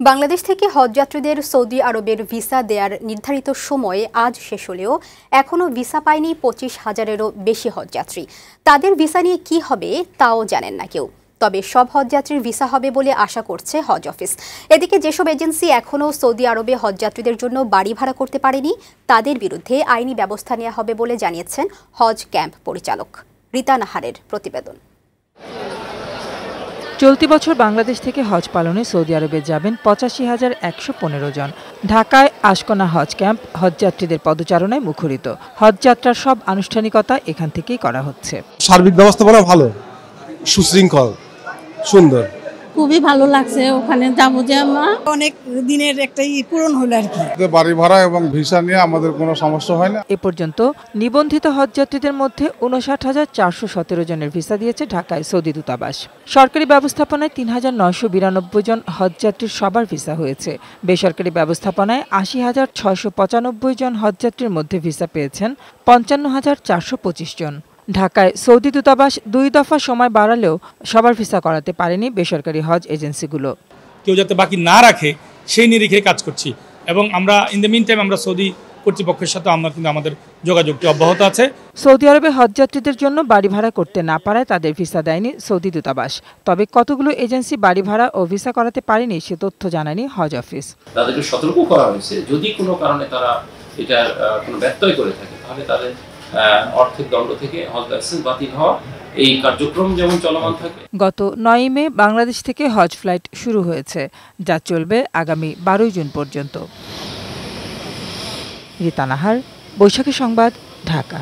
বাংলাদেশ থেকে হজযাত্রীদের সৌদি আরবের ভিসা দেয়ার নির্ধারিত সময় আজ শেষ হলেও এখনও ভিসা পায়নি ২৫,০০০-এরও বেশি হজযাত্রী। তাদের ভিসা নিয়ে কি হবে তাও জানেন না কেউ। তবে সব হজযাত্রীর ভিসা হবে বলে আশা করছে হজ অফিস। এদিকে যেসব এজেন্সি এখনও সৌদি আরবে হজযাত্রীদের জন্য বাড়ি ভাড়া করতে পারেনি তাদের বিরুদ্ধে আইনি ব্যবস্থা নেওয়া হবে বলে জানিয়েছেন হজ ক্যাম্প পরিচালক। রীতা নাহারের প্রতিবেদন। চলতি বছর বাংলাদেশ থেকে হজ পালনে সৌদি আরবে যাবেন ৮৫,১১৫ জন। ঢাকায় আশকোনা হজ ক্যাম্প হজযাত্রীদের পদচারণায় মুখরিত। হজযাত্রার সব আনুষ্ঠানিকতা এখান থেকেই করা হচ্ছে। সার্বিক ব্যবস্থাপনা ভালো, সুশৃঙ্খল, সুন্দর। খুবই ভালো লাগছে। ওখানে যাবো যে আমরা অনেক দিনের একটা পূরণ হলো আর কি। বাড়ি ভাড়া এবং ভিসা নিয়ে আমাদের কোনো সমস্যা হয় না। এ পর্যন্ত নিবন্ধিত হজযাত্রীদের মধ্যে ৫৯,৪১৭ জনের ভিসা দিয়েছে ঢাকায় সৌদি দূতাবাস। সরকারি ব্যবস্থাপনায় ৩,৯৯২ জন হজযাত্রীর সবার ভিসা হয়েছে। বেসরকারি ব্যবস্থাপনায় ৮০,৬৯৫ জন হজযাত্রীর মধ্যে ভিসা পেয়েছেন ৫৫,৪২৫ জন। ঢাকায় সৌদি দূতাবাস ২ দফা সময় বাড়ালেও সবার ভিসা করাতে পারেনি বেসরকারি হজ এজেন্সিগুলো। কেউ যাতে বাকি না রাখে সেই নিরিখে কাজ করছি এবং আমরা ইন দ্য মিন টাইম আমরা সৌদি কর্তৃপক্ষের সাথে আমরা কিন্তু আমাদের যোগাযোগটি অব্যাহত আছে। সৌদি আরবে হজযাত্রীদের জন্য বাড়ি ভাড়া করতে না পারায় তাদের ভিসা দেয়নি সৌদি দূতাবাস। তবে কতগুলো এজেন্সি বাড়ি ভাড়া ও ভিসা করাতে পারেনি সে তথ্য জানায়নি হজ অফিস। তাদেরকে সতর্ক করা হয়েছে, যদি কোনো কারণে তারা এটার কোনো ব্যত্যয় করে থাকে তাহলে তাদের আর্থিক দণ্ড থেকে হজ লাইসেন্স বাতিল হওয়া এই কার্যক্রম যেমন চলমান থাকে। গত ৯ মে বাংলাদেশ থেকে হজ ফ্লাইট শুরু হয়েছে, যা চলবে আগামী ১২ জুন পর্যন্ত। রীতা নাহার, বৈশাখী সংবাদ, ঢাকা।